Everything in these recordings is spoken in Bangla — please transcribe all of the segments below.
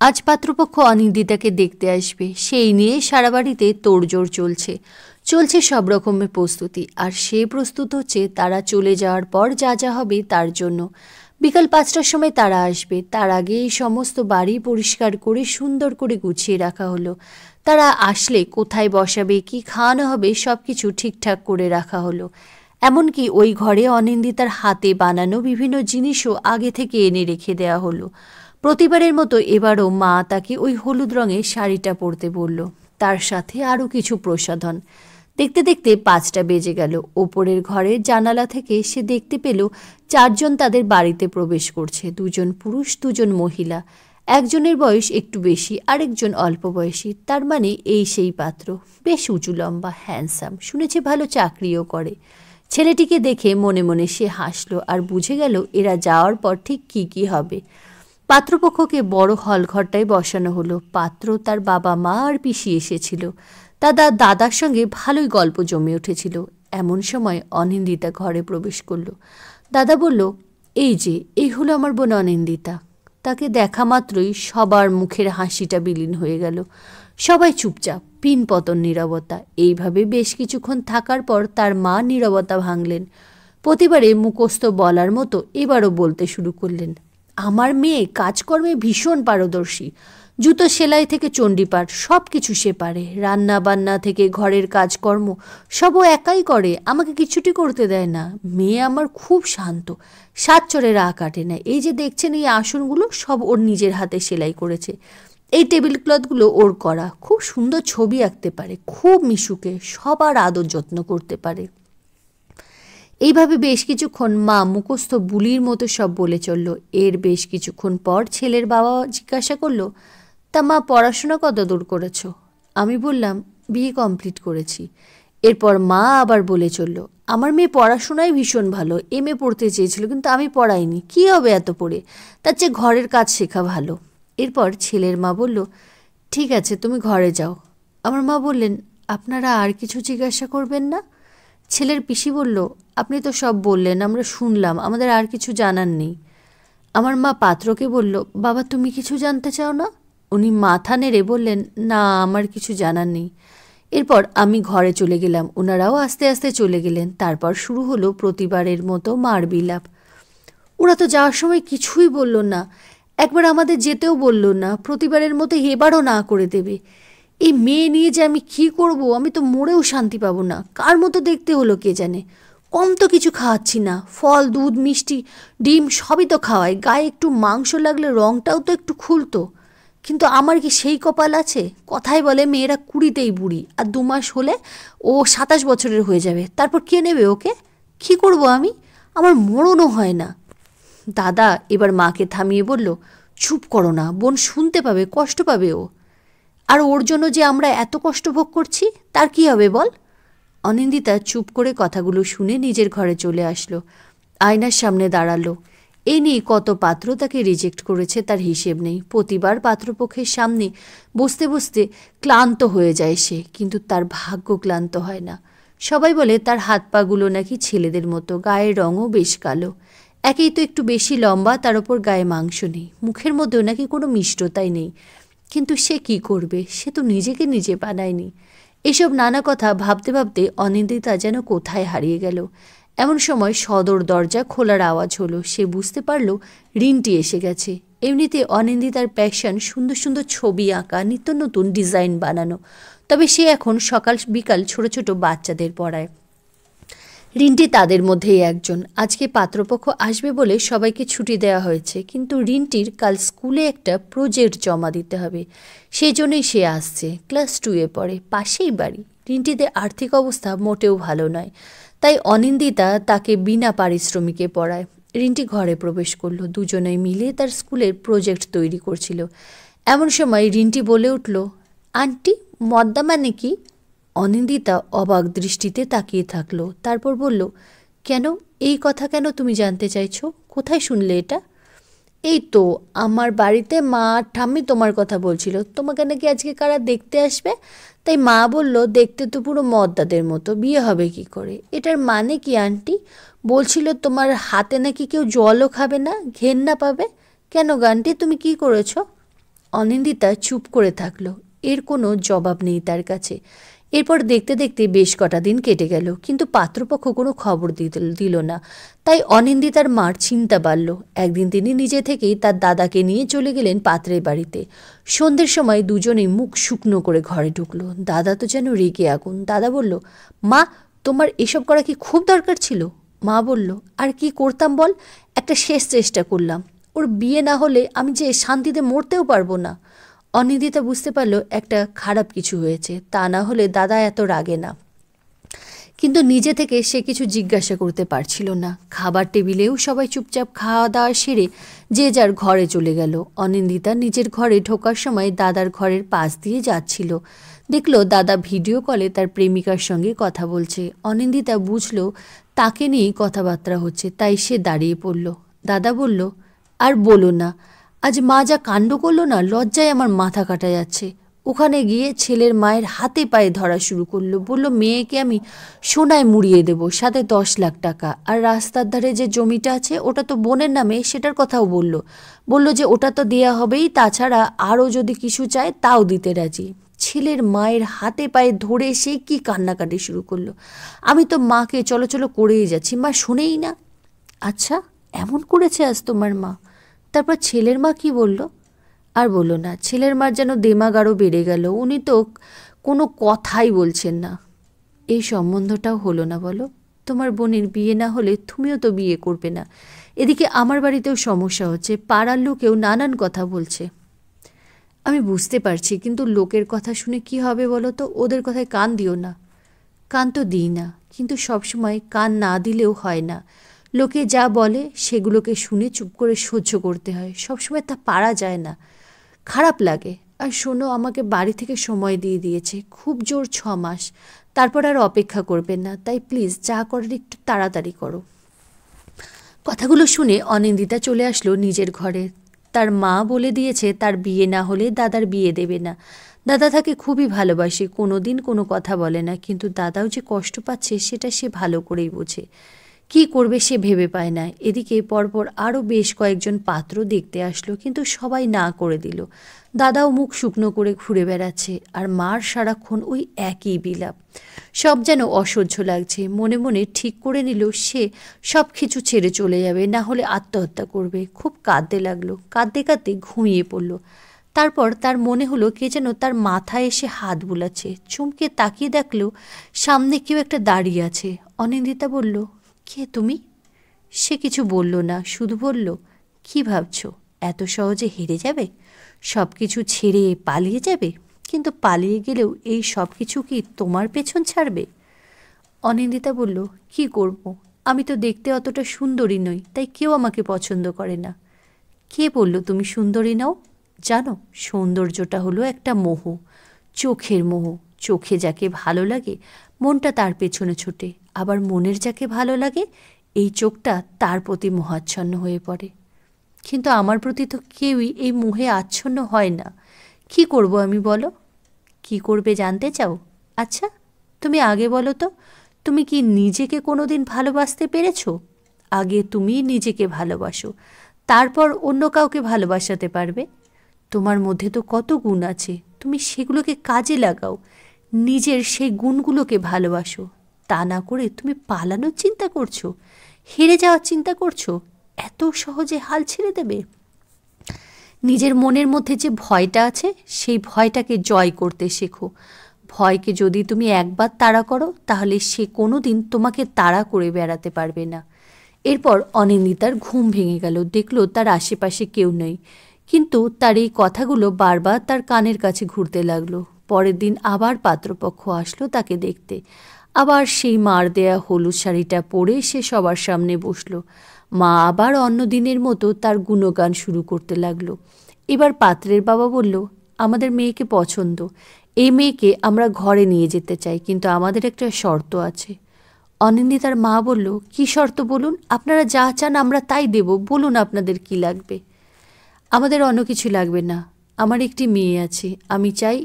আজ পাত্রপক্ষ অনিন্দিতাকে দেখতে আসবে, সেই নিয়ে সারা বাড়িতে তোড়জোড় চলছে। চলছে সব রকমের প্রস্তুতি, আর সে প্রস্তুত হচ্ছে তারা চলে যাওয়ার পর যা যা হবে তার জন্য। বিকাল 5টার সময় তারা আসবে, তার আগে এই সমস্ত বাড়ি পরিষ্কার করে সুন্দর করে গুছিয়ে রাখা হলো। তারা আসলে কোথায় বসাবে, কি খাওয়ানো হবে, সব কিছু ঠিকঠাক করে রাখা হলো। এমনকি ওই ঘরে অনিন্দিতার হাতে বানানো বিভিন্ন জিনিসও আগে থেকে এনে রেখে দেওয়া হলো। প্রতিবারের মতো এবারও মা তাকে ওই হলুদ রঙের শাড়িটা পরতে বলল, তার সাথে আরও কিছু প্রসাধন। দেখতে দেখতে 5টা বেজে গেল। ওপরের ঘরের জানালা থেকে সে দেখতে পেল 4জন তাদের বাড়িতে প্রবেশ করছে, 2জন পুরুষ 2জন মহিলা। একজনের বয়স একটু বেশি, আরেকজন অল্প বয়সী, তার মানে এই সেই পাত্র। বেশ উঁচু লম্বা, হ্যান্ডসাম, শুনেছে ভালো চাকরিও করে। ছেলেটিকে দেখে মনে মনে সে হাসল, আর বুঝে গেল এরা যাওয়ার পর ঠিক কী কী হবে। পাত্রপক্ষকে বড় হল ঘরটায় বসানো হলো। পাত্র, তার বাবা মা আর পিসি এসেছিল। দাদার সঙ্গে ভালোই গল্প জমে উঠেছিল। এমন সময় অনিন্দিতা ঘরে প্রবেশ করল। দাদা বলল, এই হলো আমার বোন অনিন্দিতা। তাকে দেখা মাত্রই সবার মুখের হাসিটা বিলীন হয়ে গেল। সবাই চুপচাপ, পিনপতন নীরবতা। এইভাবে বেশ কিছুক্ষণ থাকার পর তার মা নীরবতা ভাঙলেন। প্রতিবারে মুখস্থ বলার মতো এবারও বলতে শুরু করলেন, আমার মেয়ে কাজকর্মে ভীষণ পারদর্শী। জুতো সেলাই থেকে চণ্ডীপাঠ সব কিছু সে পারে। রান্না বান্না থেকে ঘরের কাজকর্ম সবও একাই করে, আমাকে কিছুটি করতে দেয় না। মেয়ে আমার খুব শান্ত, সাতচরে রাগ কাটে না। এই যে দেখছেন এই আসনগুলো সব ওর নিজের হাতে সেলাই করেছে। এই টেবিল ক্লথগুলো ওর করা। খুব সুন্দর ছবি আঁকতে পারে, খুব মিশুকে, সবার আদর যত্ন করতে পারে। এইভাবে বেশ কিছুক্ষণ মা মুখস্থ বুলির মতো সব বলে চলল। এর বেশ কিছুক্ষণ পর ছেলের বাবা জিজ্ঞাসা করল, তা মা পড়াশোনা কত দূর করেছ? আমি বললাম, বিএ কমপ্লিট করেছি। এরপর মা আবার বলে চলল, আমার মেয়ে পড়াশোনায় ভীষণ ভালো, এমএ পড়তে চেয়েছিল, কিন্তু আমি পড়াইনি। কী হবে এত পড়ে, তার চেয়ে ঘরের কাজ শেখা ভালো। এরপর ছেলের মা বলল, ঠিক আছে তুমি ঘরে যাও। আমার মা বললেন, আপনারা আর কিছু জিজ্ঞাসা করবেন না? ছেলের পিসি বলল, আপনি তো সব বললেন, আমরা শুনলাম, আমাদের আর কিছু জানার নেই। আমার মা পাত্রকে বলল, বাবা তুমি কিছু জানতে চাও না? উনি মাথা নেড়ে বললেন, না আমার কিছু জানার নেই। এরপর আমি ঘরে চলে গেলাম, ওনারাও আস্তে আস্তে চলে গেলেন। তারপর শুরু হলো প্রতিবারের মতো মার বিলাপ। ওরা তো যাওয়ার সময় কিছুই বলল না, একবার আমাদের যেতেও বলল না। প্রতিবারের মতো এবারও না করে দেবে। এই মেয়ে নিয়ে যে আমি কী করব, আমি তো মরেও শান্তি পাবো না। কার মতো দেখতে হলো কে জানে। কম তো কিছু খাওয়াচ্ছি না, ফল দুধ মিষ্টি ডিম সবই তো খাওয়াই। গায়ে একটু মাংস লাগলে রঙটাও তো একটু খুলতো। কিন্তু আমার কি সেই কপাল আছে? কথায় বলে মেয়েরা 20তেই বুড়ি, আর 2 মাস হলে ও 27 বছরের হয়ে যাবে। তারপর কে নেবে ওকে? কী করব আমি? আমার মরণও হয় না। দাদা এবার মাকে থামিয়ে বলল, চুপ করো না, বোন শুনতে পাবে, কষ্ট পাবে ও। আর ওর জন্য যে আমরা এত কষ্ট ভোগ করছি, তার কি হবে বল? অনিন্দিতা চুপ করে কথাগুলো শুনে নিজের ঘরে চলে আসলো। আয়নার সামনে দাঁড়ালো। এই নিয়ে কত পাত্র তাকে রিজেক্ট করেছে তার হিসেব নেই। প্রতিবার পাত্রপক্ষের সামনে বসতে বসতে ক্লান্ত হয়ে যায় সে, কিন্তু তার ভাগ্য ক্লান্ত হয় না। সবাই বলে তার হাত পাগুলো নাকি ছেলেদের মতো, গায়ের রঙও বেশ কালো। একেই তো একটু বেশি লম্বা, তার ওপর গায়ে মাংস নেই, মুখের মধ্যেও নাকি কোনো মিষ্টতাই নেই। কিন্তু সে কি করবে, সে তো নিজেকে নিজে বানায়নি। এসব নানা কথা ভাবতে ভাবতে অনিন্দিতা যেন কোথায় হারিয়ে গেল। এমন সময় সদর দরজা খোলার আওয়াজ হলো। সে বুঝতে পারল রিন্টি এসে গেছে। এমনিতে অনিন্দিতার প্যাশন সুন্দর সুন্দর ছবি আঁকা, নিত্য নতুন ডিজাইন বানানো। তবে সে এখন সকাল বিকাল ছোট ছোট বাচ্চাদের পড়ায়। রিন্টি তাদের মধ্যেই একজন। আজকে পাত্রপক্ষ আসবে বলে সবাইকে ছুটি দেওয়া হয়েছে, কিন্তু রিন্টির কাল স্কুলে একটা প্রজেক্ট জমা দিতে হবে, সেই জন্যই সে আসছে। ক্লাস 2-এ পড়ে, পাশেই বাড়ি। রিন্টিদের আর্থিক অবস্থা মোটেও ভালো নয়, তাই অনিন্দিতা তাকে বিনা পারিশ্রমিকে পড়ায়। রিন্টি ঘরে প্রবেশ করলো। দুজনেই মিলে তার স্কুলের প্রজেক্ট তৈরি করছিল। এমন সময় রিন্টি বলে উঠল, আন্টি মদ্দা মানে কি? অনিন্দিতা অবাক দৃষ্টিতে তাকিয়ে থাকলো। তারপর বলল, কেন, এই কথা কেন তুমি জানতে চাইছো? কোথায় শুনলে এটা? এই তো আমার বাড়িতে মা আর ঠাম্মি তোমার কথা বলছিল, তোমাকে নাকি আজকে কারা দেখতে আসবে। তাই মা বলল, দেখতে তো পুরো মদ্দাদের মতো, বিয়ে হবে কি করে? এটার মানে কি আন্টি? বলছিল তোমার হাতে নাকি কেউ জলও খাবে না, ঘেন্না পাবে। কেন গান্টি, তুমি কি করেছো? অনিন্দিতা চুপ করে থাকলো। এর কোনো জবাব নেই তার কাছে। এরপর দেখতে দেখতে বেশ কটা দিন কেটে গেল, কিন্তু পাত্রপক্ষ কোনো খবর দিল না। তাই অনিন্দিতার মার চিন্তা বাড়ল। একদিন তিনি নিজে থেকেই তার দাদাকে নিয়ে চলে গেলেন পাত্রের বাড়িতে। সন্ধ্যের সময় দুজনেই মুখ শুকনো করে ঘরে ঢুকলো। দাদা তো যেন রেগে আগুন। দাদা বলল, মা, তোমার এসব করা কি খুব দরকার ছিল? মা বলল, আর কি করতাম বল, একটা শেষ চেষ্টা করলাম। ওর বিয়ে না হলে আমি যে শান্তিতে মরতেও পারবো না। অনিন্দিতা বুঝতে পারল একটা খারাপ কিছু হয়েছে, তা না হলে দাদা এত রাগে না। কিন্তু নিজে থেকে সে কিছু জিজ্ঞাসা করতে পারছিল না। খাবার টেবিলেও সবাই চুপচাপ খাওয়া দাওয়া সেরে যে যার ঘরে চলে গেল। অনিন্দিতা নিজের ঘরে ঢোকার সময় দাদার ঘরের পাশ দিয়ে যাচ্ছিল। দেখল দাদা ভিডিও কলে তার প্রেমিকার সঙ্গে কথা বলছে। অনিন্দিতা বুঝল তাকে নিয়েই কথাবার্তা হচ্ছে, তাই সে দাঁড়িয়ে পড়ল। দাদা বলল, আর বলো না, আজ মা যা কাণ্ড করলো না, লজ্জায় আমার মাথা কাটা যাচ্ছে। ওখানে গিয়ে ছেলের মায়ের হাতে পায়ে ধরা শুরু করলো। বলল, মেয়েকে আমি সোনায় মুড়িয়ে দেব, সাথে 10 লাখ টাকা। আর রাস্তার ধারে যে জমিটা আছে ওটা তো বোনের নামে, সেটার কথাও বলল যে ওটা তো দেয়া হবেই, তাছাড়া আরও যদি কিছু চায় তাও দিতে রাজি। ছেলের মায়ের হাতে পায়ে ধরে সে কি কান্নাকাটি শুরু করলো। আমি তো মাকে চলো চলো করেই যাচ্ছি, মা শোনেই না। আচ্ছা, এমন করেছে আজ তোমার মা? তারপর ছেলের মা কি বলল? আর বলো না, ছেলের মার যেন দেমাগ আরও বেড়ে গেল। উনি তো কোনো কথাই বলছেন না। এই সম্বন্ধটাও হলো না বলো। তোমার বোনের বিয়ে না হলে তুমিও তো বিয়ে করবে না। এদিকে আমার বাড়িতেও সমস্যা হচ্ছে, পাড়ার লোকেও নানান কথা বলছে। আমি বুঝতে পারছি, কিন্তু লোকের কথা শুনে কি হবে বলো তো? ওদের কথায় কান দিও না। কান তো দিই না, কিন্তু সবসময় কান না দিলেও হয় না। লোকে যা বলে সেগুলোকে শুনে চুপ করে সহ্য করতে হয়। সবসময় তা পারা যায় না, খারাপ লাগে। আর শোনো, আমাকে বাড়ি থেকে সময় দিয়ে দিয়েছে, খুব জোর 6 মাস। তারপর আর অপেক্ষা করবেন না। তাই প্লিজ যা করার একটু তাড়াতাড়ি করো। কথাগুলো শুনে অনিন্দিতা চলে আসলো নিজের ঘরে। তার মা বলে দিয়েছে তার বিয়ে না হলে দাদার বিয়ে দেবে না। দাদা তাকে খুবই ভালোবাসে, কোনো দিন কোনো কথা বলে না, কিন্তু দাদাও যে কষ্ট পাচ্ছে সেটা সে ভালো করেই বোঝে। কি করবে সে ভেবে পায় না। এদিকে পরপর আরও বেশ কয়েকজন পাত্র দেখতে আসলো, কিন্তু সবাই না করে দিল। দাদাও মুখ শুকনো করে ঘুরে বেড়াচ্ছে, আর মার সারাক্ষণ ওই একই বিলাপ। সব যেন অসহ্য লাগছে। মনে মনে ঠিক করে নিল সে সব কিছু ছেড়ে চলে যাবে, না হলে আত্মহত্যা করবে। খুব কাঁদতে লাগলো, কাঁদতে কাঁদতে ঘুমিয়ে পড়ল। তারপর তার মনে হলো কে যেন তার মাথায় এসে হাত বুলাচ্ছে। চমকে তাকিয়ে দেখল সামনে কেউ একটা দাঁড়িয়ে আছে। অনিন্দিতা বলল, কে তুমি? সে কিছু বলল না, শুধু বলল, কি ভাবছো এত সহজে হেরে যাবে? সব কিছু ছেড়ে পালিয়ে যাবে? কিন্তু পালিয়ে গেলেও এই সব কিছু কি তোমার পেছন ছাড়বে? অনিন্দিতা বলল, কি করব? আমি তো দেখতে অতটা সুন্দরী নই, তাই কেউ আমাকে পছন্দ করে না। কে বলল তুমি সুন্দরী নাও? জানো, সৌন্দর্যটা হলো একটা মোহ, চোখের মোহ। চোখে যাকে ভালো লাগে মনটা তার পেছনে ছোটে, আবার মনের যাকে ভালো লাগে এই চোখটা তার প্রতি মোহাচ্ছন্ন হয়ে পড়ে। কিন্তু আমার প্রতি তো কেউই এই মোহে আচ্ছন্ন হয় না। কি করব আমি বলো? কি করবে জানতে চাও? আচ্ছা, তুমি আগে বলো তো, তুমি কি নিজেকে কোনো দিন ভালোবাসতে পেরেছ? আগে তুমি নিজেকে ভালোবাসো, তারপর অন্য কাউকে ভালোবাসাতে পারবে। তোমার মধ্যে তো কত গুণ আছে, তুমি সেগুলোকে কাজে লাগাও। নিজের সেই গুণগুলোকে ভালোবাসো। তা না করে তুমি পালানোর চিন্তা করছো, হেরে যাওয়ার চিন্তা করছো। এত সহজে হাল ছেড়ে দেবে? নিজের মনের মধ্যে যে ভয়টা আছে সেই ভয়টাকে জয় করতে শেখো। ভয়কে যদি তুমি একবার তাড়া করো তাহলে সে কোনো দিন তোমাকে তাড়া করে বেড়াতে পারবে না। এরপর অনিন্দিতার ঘুম ভেঙে গেল। দেখলো তার আশেপাশে কেউ নেই, কিন্তু তার এই কথাগুলো বারবার তার কানের কাছে ঘুরতে লাগলো। পরের দিন আবার পাত্রপক্ষ আসলো তাকে দেখতে। আবার সেই মার দেয়া হলুদ শাড়িটা পরে সে সবার সামনে বসলো। মা আবার অন্য দিনের মতো তার গুণগান শুরু করতে লাগলো। এবার পাত্রের বাবা বলল, আমাদের মেয়েকে পছন্দ, এই মেয়েকে আমরা ঘরে নিয়ে যেতে চাই, কিন্তু আমাদের একটা শর্ত আছে। অনিন্দিতার মা বলল, কি শর্ত বলুন? আপনারা যা চান আমরা তাই দেব, বলুন আপনাদের কি লাগবে। আমাদের অন্য কিছু লাগবে না, আমার একটি মেয়ে আছে, আমি চাই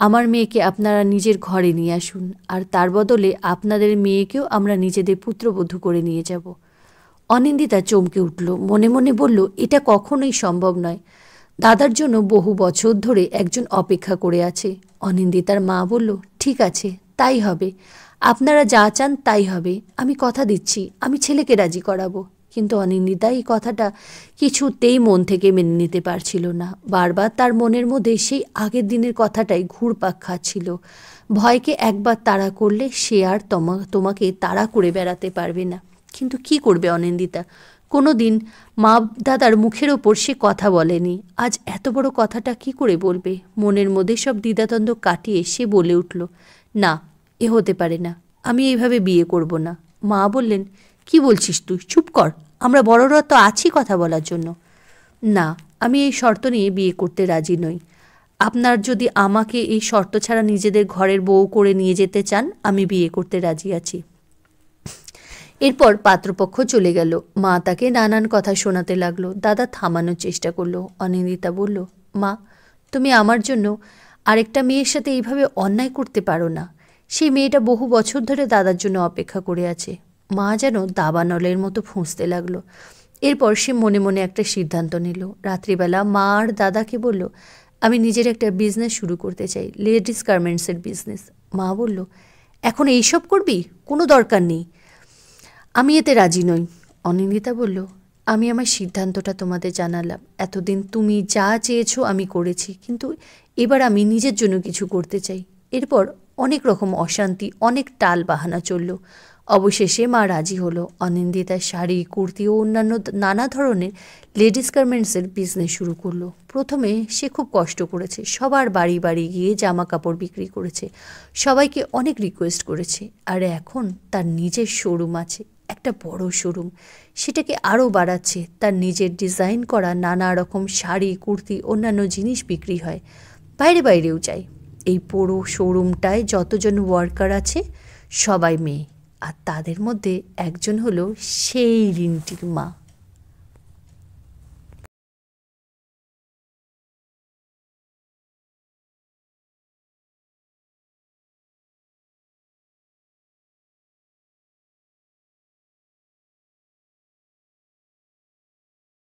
আমার মেয়েকে আপনারা নিজের ঘরে নিয়ে আসুন, আর তার বদলে আপনাদের মেয়েকেও আমরা নিজেদের পুত্রবধূ করে নিয়ে যাব। অনিন্দিতা চমকে উঠল, মনে মনে বলল, এটা কখনোই সম্ভব নয়। দাদার জন্য বহু বছর ধরে একজন অপেক্ষা করে আছে। অনিন্দিতার মা বলল, ঠিক আছে, তাই হবে। আপনারা যা চান তাই হবে। আমি কথা দিচ্ছি, আমি ছেলেকে রাজি করাবো। কিন্তু অনিন্দিতা এই কথাটা কিছুতেই মন থেকে মেনে নিতে পারছিল না। বারবার তার মনের মধ্যে সেই আগের দিনের কথাটাই ঘুরপাক খাচ্ছিল। ভয়কে একবার তাড়া করলে সে আর তোমাকে তাড়া করে বেড়াতে পারবে না। কিন্তু কি করবে অনিন্দিতা? কোনো দিন মা দাদার মুখের ওপর সে কথা বলেনি, আজ এত বড় কথাটা কি করে বলবে? মনের মধ্যে সব দ্বিধাদ্বন্দ্ব কাটিয়ে সে বলে উঠল, না, এ হতে পারে না, আমি এইভাবে বিয়ে করব না। মা বললেন, কি বলছিস তুই? চুপ কর, আমরা বড়রা তো আছি কথা বলার জন্য। না, আমি এই শর্ত নিয়ে বিয়ে করতে রাজি নই। আপনার যদি আমাকে এই শর্ত ছাড়া নিজেদের ঘরের বউ করে নিয়ে যেতে চান, আমি বিয়ে করতে রাজি আছি। এরপর পাত্রপক্ষ চলে গেল। মা তাকে নানান কথা শোনাতে লাগলো। দাদা থামানোর চেষ্টা করলো। অনিন্দিতা বলল, মা, তুমি আমার জন্য আরেকটা মেয়ের সাথে এইভাবে অন্যায় করতে পারো না। সেই মেয়েটা বহু বছর ধরে দাদার জন্য অপেক্ষা করে আছে। মা যেন দাবানলের মতো ফুঁসতে লাগলো। এরপর সে মনে মনে একটা সিদ্ধান্ত নিল। রাত্রিবেলা মা আর দাদাকে বলল, আমি নিজের একটা বিজনেস শুরু করতে চাই, লেডিস গার্মেন্টসের বিজনেস। মা বলল, এখন এইসব করবি? কোনো দরকার নেই, আমি এতে রাজি নই। অনিন্দিতা বলল, আমি আমার সিদ্ধান্তটা তোমাদের জানালাম। এতদিন তুমি যা চেয়েছো আমি করেছি, কিন্তু এবার আমি নিজের জন্য কিছু করতে চাই। এরপর অনেক রকম অশান্তি, অনেক টাল বাহানা চলল। অবশেষে মা রাজি হলো। অনিন্দিতার শাড়ি, কুর্তি ও অন্যান্য নানা ধরনের লেডিস গার্মেন্টসের বিজনেস শুরু করলো। প্রথমে সে খুব কষ্ট করেছে, সবার বাড়ি বাড়ি গিয়ে জামা কাপড় বিক্রি করেছে, সবাইকে অনেক রিকোয়েস্ট করেছে। আর এখন তার নিজের শোরুম আছে, একটা বড় শোরুম। সেটাকে আরও বাড়াচ্ছে। তার নিজের ডিজাইন করা নানা রকম শাড়ি, কুর্তি, অন্যান্য জিনিস বিক্রি হয়, বাইরে বাইরেও যায়। এই পুরো শোরুমটায় যতজন ওয়ার্কার আছে সবাই মেয়ে, আর তাদের মধ্যে একজন হলো সেই রিন্টির মা।